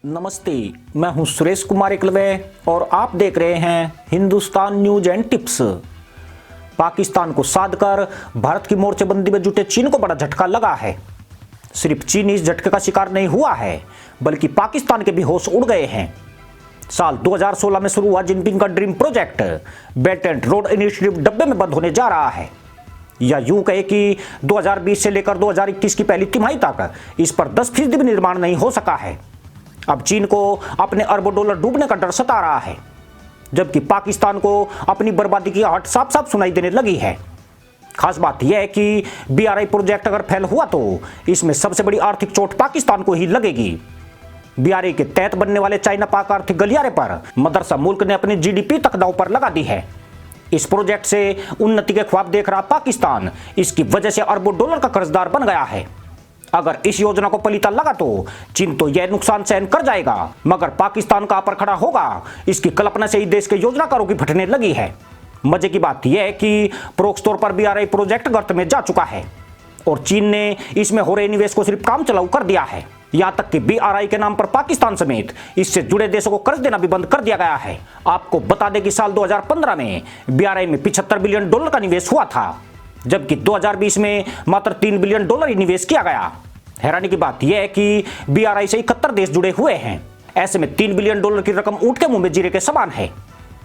नमस्ते, मैं हूं सुरेश कुमार एकलवे और आप देख रहे हैं Hindustan news and tips. Pakistan को साध कर भारत की मोर्चेबंदी में जुटे चीन को बड़ा झटका लगा है। सिर्फ चीन इस झटके का शिकार नहीं हुआ है, बल्कि पाकिस्तान के भी होश उड़ गए हैं। साल 2016 में शुरू हुआ जिनपिंग का dream project belt and road initiative डब्बे में बंद होने जा रहा है। या यूं कहे कि 2020 से लेकर 2021 की पहली तिमाही तक इस पर 10% भी निर्माण नहीं हो सका है। अब चीन को अपने अरबों डॉलर डूबने का डर सता रहा है, जबकि पाकिस्तान को अपनी बर्बादी की आहट साफ साफ सुनाई देने लगी है। खास बात यह है कि BRI प्रोजेक्ट अगर फेल हुआ तो इसमें सबसे बड़ी आर्थिक चोट पाकिस्तान को ही लगेगी। BRI के तहत बनने वाले चाइना पाक आर्थिक गलियारे पर मदरसा मुल्क ने अपनी GDP तक दांव पर लगा दी है। इस प्रोजेक्ट से उन्नति के ख्वाब देख रहा पाकिस्तान इसकी वजह से अरबों डॉलर का कर्जदार बन गया है। अगर इस योजना को पलीता लगा तो चीन तो यह नुकसान सहन कर जाएगा, मगर पाकिस्तान का पर खड़ा होगा, इसकी कल्पना से ही देश के योजनाकारों की फटने लगी है। मजे की बात यह है कि परोक्ष तौर पर BRI प्रोजेक्ट गर्त में जा चुका है और चीन ने इसमें हो रहे निवेश को सिर्फ काम चलाऊ कर दिया है। यहां तक कि BRI के नाम पर पाकिस्तान समेत इससे जुड़े देशों को कर्ज देना भी बंद कर दिया गया है। आपको बता दें कि साल 2015 में BRI में $75 बिलियन का निवेश हुआ था, जबकि 2020 में मात्र $3 बिलियन ही निवेश किया गया। हैरानी की बात यह है कि BRI से 71 देश जुड़े हुए हैं। ऐसे में $3 बिलियन की रकम ऊंट के मुंह में जीरे के समान है।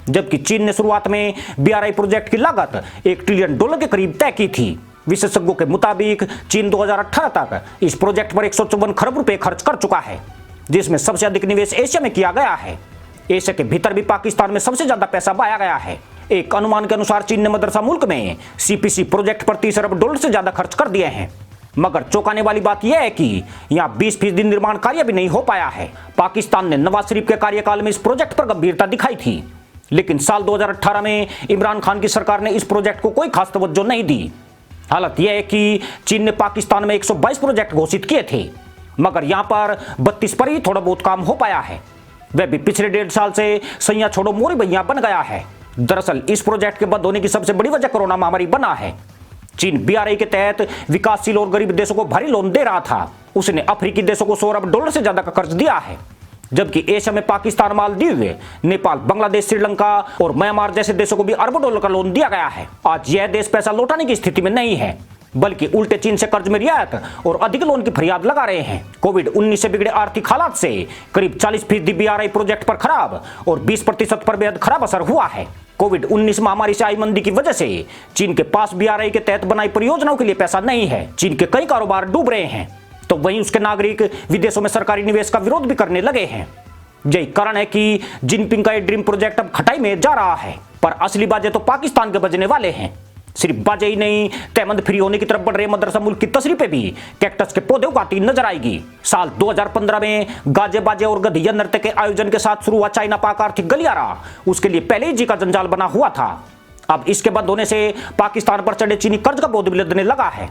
जबकि चीन ने शुरुआत में BRI प्रोजेक्ट की लागत $1 ट्रिलियन के करीब तय की थी। विशेषज्ञों के मुताबिक चीन 2018 तक इस प्रोजेक्ट पर 154 खरब रुपए खर्च कर चुका है, जिसमें सबसे अधिक निवेश एशिया में किया गया है। एशिया के भीतर भी पाकिस्तान में सबसे ज्यादा पैसा बहाया गया है। एक अनुमान के अनुसार चीन ने मदरसा मुल्क में CPC प्रोजेक्ट पर $30 अरब से ज्यादा खर्च कर दिए हैं। मगर चौंकाने वाली बात यह है कि यहाँ 20% निर्माण कार्य भी नहीं हो पाया है। पाकिस्तान ने नवाज शरीफ के कार्यकाल में इस प्रोजेक्ट पर गंभीरता दिखाई थी, लेकिन साल 2018 में इमरान खान की सरकार ने इस प्रोजेक्ट को कोई खास तवज्जो नहीं दी। हालत यह है कि चीन ने पाकिस्तान में 122 प्रोजेक्ट घोषित किए थे, मगर यहाँ पर 32 पर ही थोड़ा बहुत काम हो पाया है। वह भी पिछले 1.5 साल से सैया छोड़ो मोरी भैया बन गया है। दरअसल इस प्रोजेक्ट के बंद होने की सबसे बड़ी वजह कोरोना महामारी बना है। चीन BRI के तहत विकासशील और गरीब देशों को भारी लोन दे रहा था। उसने अफ्रीकी देशों को $100 अरब से ज्यादा का कर्ज दिया है, जबकि एशिया में पाकिस्तान, मालदीव, नेपाल, बांग्लादेश, श्रीलंका और म्यांमार जैसे देशों को भी अरबों डॉलर का लोन दिया गया है। आज यह देश पैसा लौटाने की स्थिति में नहीं है, बल्कि उल्टे चीन से कर्ज में रियायत और अधिक लोन की फरियाद लगा रहे हैं। कोविड-19 से बिगड़े आर्थिक हालात से करीब 40% BRI प्रोजेक्ट पर खराब और 20% पर बेहद खराब असर हुआ है। कोविड-19 महामारी से आई मंदी की वजह से चीन के पास BRI के तहत बनाई परियोजनाओं के लिए पैसा नहीं है। चीन के कई कारोबार डूब रहे हैं, तो वहीं उसके नागरिक विदेशों में सरकारी निवेश का विरोध भी करने लगे हैं। यही कारण है कि जिनपिंग का ये ड्रीम प्रोजेक्ट अब खटाई में जा रहा है, पर असली बाजे तो पाकिस्तान के बजने वाले हैं। सिर्फ बाजे ही नहीं, तहमंद फ्री होने की तरफ बढ़ रहे मदरसा मुल्क की तस्वीर पे भी कैक्टस के पौधे उगाती नजर आएगी। साल 2015 में गाजे बाजे और गधिया नृत्य के आयोजन के साथ शुरू हुआ चाइना पाक आर्थिक गलियारा उसके लिए पहले ही जी का जंजाल बना हुआ था। अब इसके बंद होने से पाकिस्तान पर चढ़े चीनी कर्ज का बोझ भी लदने लगा है।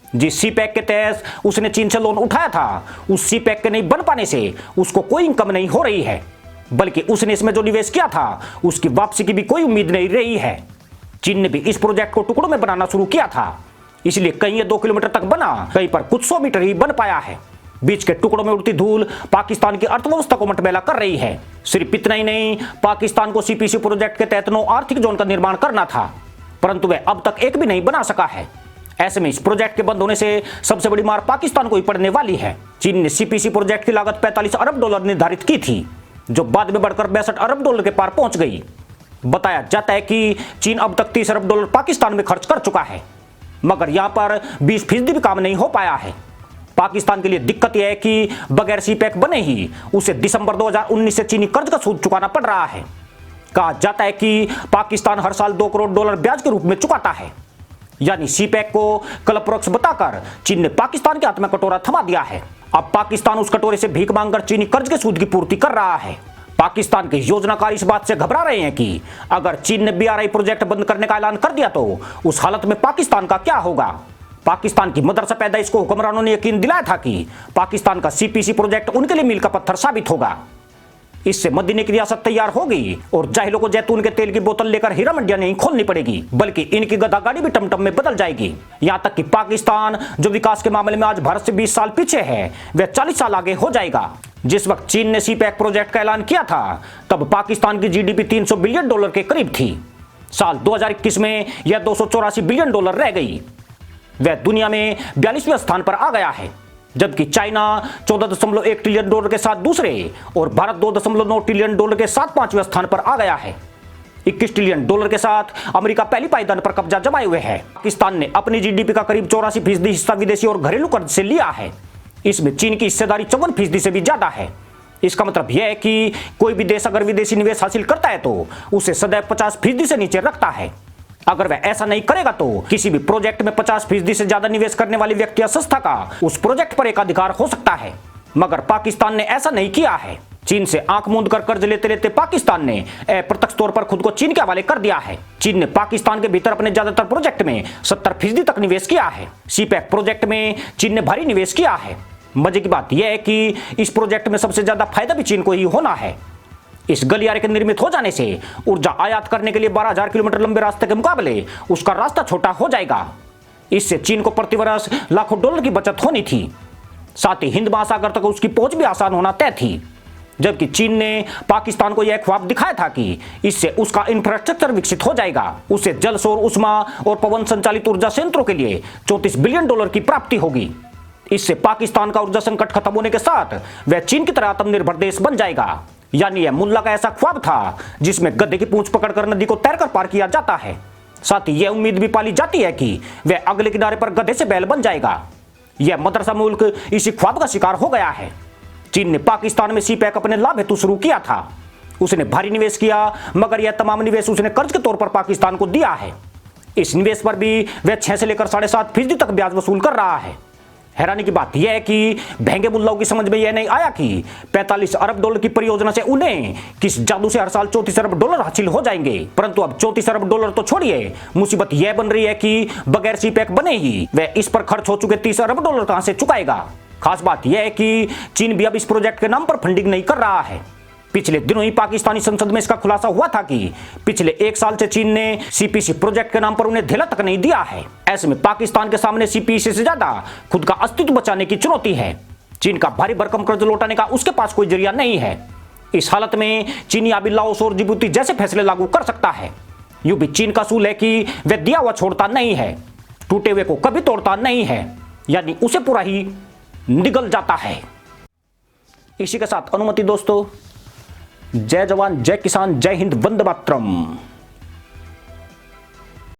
जिस CPEC के तहत उसने चीन से लोन उठाया था, उस CPEC के नहीं बन पाने से उसको कोई इनकम नहीं हो रही है, बल्कि उसने इसमें जो निवेश किया था उसकी वापसी की भी कोई उम्मीद नहीं रही है। चीन ने भी इस प्रोजेक्ट को टुकड़ों में बनाना शुरू किया था, इसलिए कहीं ये 2 किलोमीटर तक बना, कहीं पर कुछ 100 मीटर ही बन पाया है। बीच के टुकड़ों में उड़ती धूल पाकिस्तान की अर्थव्यवस्था को मटमैला कर रही है। सिर्फ इतना ही नहीं, पाकिस्तान को CPC प्रोजेक्ट के तहत 9 आर्थिक जोन का निर्माण करना था, परंतु वह अब तक एक भी नहीं बना सका है। ऐसे में इस प्रोजेक्ट के बंद होने से सबसे बड़ी मार पाकिस्तान को ही पड़ने वाली है। चीन ने CPC प्रोजेक्ट की लागत $45 अरब निर्धारित की थी, जो बाद में बढ़कर $62 अरब के पार पहुंच गई। बताया जाता है कि चीन अब तक $30 अरब पाकिस्तान में खर्च कर चुका है, मगर यहां पर 20% भी काम नहीं हो पाया है। पाकिस्तान के लिए दिक्कत यह है कि बगैर CPEC बने ही उसे दिसंबर 2019 से चीनी कर्ज का सूद चुकाना पड़ रहा है। कहा जाता है कि पाकिस्तान हर साल $2 करोड़ ब्याज के रूप में चुकाता है। यानी CPEC को कलपरोक्ष बताकर चीन ने पाकिस्तान के हाथ में कटोरा थमा दिया है। अब पाकिस्तान उस कटोरे से भीख मांगकर चीनी कर्ज के सूद की पूर्ति कर रहा है। पाकिस्तान के योजनाकार इस बात से घबरा रहे हैं कि अगर चीन ने BRI प्रोजेक्ट बंद करने का ऐलान कर दिया तो उस हालत में पाकिस्तान का क्या होगा। पाकिस्तान की मदरसा पैदाइश को हुक्मरानों ने यकीन दिलाया था कि पाकिस्तान का CPC प्रोजेक्ट उनके लिए मील का पत्थर साबित होगा। इससे मदीने की रियासत तैयार होगी और जाहिलों को जैतून के तेल की बोतल लेकर हीरा मंडियां नहीं खोलनी पड़ेगी, बल्कि इनकी गधा गाड़ी भी टमटम में बदल जाएगी। यहां तक कि पाकिस्तान जो विकास के मामले में आज भारत से 20 साल पीछे है, वह 40 साल आगे हो जाएगा। जिस वक्त चीन ने सीपैक प्रोजेक्ट का ऐलान किया था तब पाकिस्तान की जीडीपी $300 बिलियन के करीब थी। साल 2021 में यह $284 बिलियन रह गई। वह दुनिया में 42वें स्थान पर आ गया है, जबकि चाइना $14.1 ट्रिलियन के साथ दूसरे और भारत $2.9 ट्रिलियन के साथ 5वें स्थान पर आ गया है। $21 ट्रिलियन के साथ अमेरिका पहली पायदान पर कब्जा जमाए हुए है। पाकिस्तान ने अपनी जीडीपी का करीब 84% हिस्सा विदेशी और घरेलू कर्ज से लिया है। इसमें चीन की हिस्सेदारी 54% से भी ज्यादा है। इसका मतलब यह है कि कोई भी देश अगर विदेशी निवेश हासिल करता है तो उसे सदैव 50% से नीचे रखता है। अगर वह ऐसा नहीं करेगा तो किसी भी प्रोजेक्ट में 50% से ज्यादा निवेश करने वाली व्यक्ति या संस्था का उस प्रोजेक्ट पर एकाधिकार हो सकता है। मगर पाकिस्तान ने ऐसा नहीं किया है। चीन से आंख मूंद कर कर्ज लेते लेते पाकिस्तान ने अप्रत्यक्ष तौर पर खुद को चीन के हवाले कर दिया है। चीन ने पाकिस्तान के भीतर अपने ज्यादातर प्रोजेक्ट में 70% तक निवेश किया है। सीपैक प्रोजेक्ट में चीन ने भारी निवेश किया है। मजे की बात यह है कि इस प्रोजेक्ट में सबसे ज्यादा फायदा भी चीन को ही होना है। इस गलियारे के निर्मित हो जाने से ऊर्जा आयात करने के लिए 12,000 किलोमीटर लंबे रास्ते के मुकाबले उसका रास्ता छोटा हो जाएगा। इससे चीन को प्रतिवर्ष लाखों डॉलर की बचत होनी थी। साथ ही हिंद महासागर तक उसकी पहुंच भी आसान होना तय थी। जबकि चीन ने पाकिस्तान को यह ख्वाब दिखाया था कि इससे उसका इंफ्रास्ट्रक्चर विकसित हो जाएगा, उससे जल, सौर, उष्मा और पवन संचालित ऊर्जा संयंत्रों के लिए $34 बिलियन की प्राप्ति होगी। इससे पाकिस्तान का ऊर्जा संकट खत्म होने के साथ वह चीन की तरह आत्मनिर्भर देश बन जाएगा। यानी यह मुल्ला का ऐसा ख्वाब था जिसमें गधे की पूंछ पकड़कर नदी को तैरकर पार किया जाता है। साथ ही यह उम्मीद भी पाली जाती है कि वह अगले किनारे पर गधे से बैल बन जाएगा। यह मदरसा मुल्क इसी ख्वाब का शिकार हो गया है। चीन ने पाकिस्तान में सीपैक अपने लाभ हेतु शुरू किया था। उसने भारी निवेश किया, मगर यह तमाम निवेश उसने कर्ज के तौर पर पाकिस्तान को दिया है। इस निवेश पर भी वह 6 से लेकर 7.5% तक ब्याज वसूल कर रहा है। हैरानी की बात यह है कि भैंगे मुल्लाओं की समझ में यह नहीं आया कि $45 अरब की परियोजना से उन्हें किस जादू से हर साल $34 अरब हासिल हो जाएंगे। परंतु अब $34 अरब तो छोड़िए, मुसीबत यह बन रही है कि बगैर सीपैक बने ही वह इस पर खर्च हो चुके $30 अरब कहां से चुकाएगा। खास बात यह है कि चीन भी अब इस प्रोजेक्ट के नाम पर फंडिंग नहीं कर रहा है। पिछले दिनों ही पाकिस्तानी संसद में इसका खुलासा हुआ था कि पिछले 1 साल से चीन ने सीपीसी प्रोजेक्ट के नाम पर उन्हें धेला तक नहीं दिया है। ऐसे में पाकिस्तान के सामने सीपीसी से ज्यादा खुद का अस्तित्व बचाने की चुनौती है। चीन का भारी भरकम कर्ज लौटाने का उसके पास कोई जरिया नहीं है। इस हालत में चीनी अभी लाओस और जिबूती जैसे फैसले लागू कर सकता है। यूं भी चीन का असूल है कि वह दिया हुआ छोड़ता नहीं है, टूटे हुए को कभी तोड़ता नहीं है, यानी उसे पूरा ही निगल जाता है। इसी के साथ अनुमति दोस्तों। जय जवान, जय किसान, जय हिंद, वंदे मातरम।